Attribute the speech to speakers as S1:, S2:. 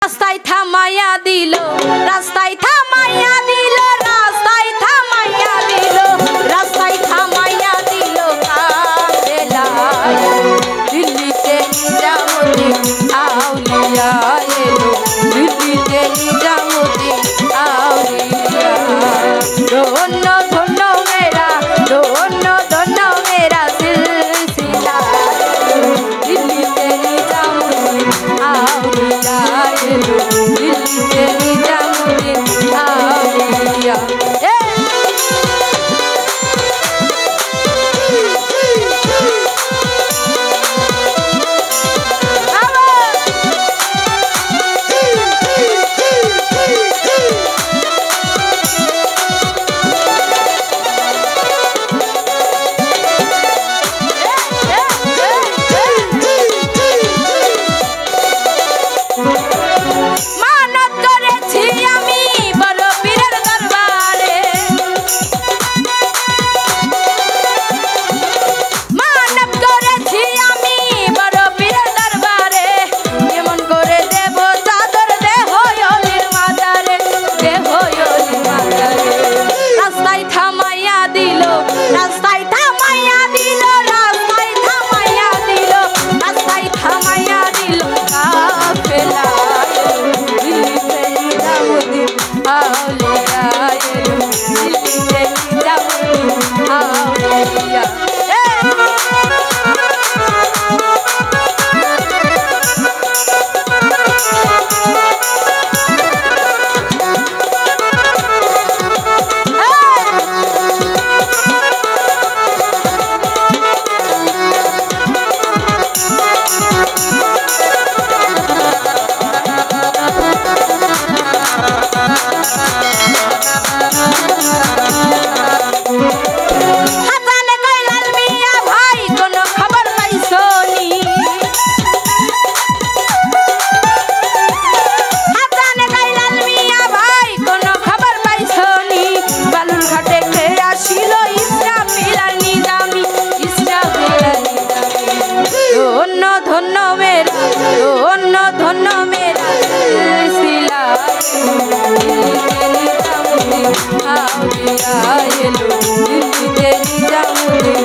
S1: রাস্তায় থামাইয়া দিল, রাস্তায় থামাইয়া দিল, রাস্তায় থামাইয়া দিল, রাস্তায় থামাইয়া দিল কাফেলায়। দিল্লিতে নিজামুদ্দিন আউলিয়া এলো, দিল্লিতে নিজামুদ্দিন আউলিয়া। ধন্য ধন্য মেরা, ধন্য ধন্য মেরা সিলসিলা, দিল্লিতে নিজামুদ্দিন আউলিয়া এলো, দিল্লিতে নিজামুদ্দিন আউলিয়া। ধন্য মেরা সিলসিলা, দিল্লিতে নিজামুদ্দিন আউলিয়া এলো, দিল্লিতে নিজামুদ্দিন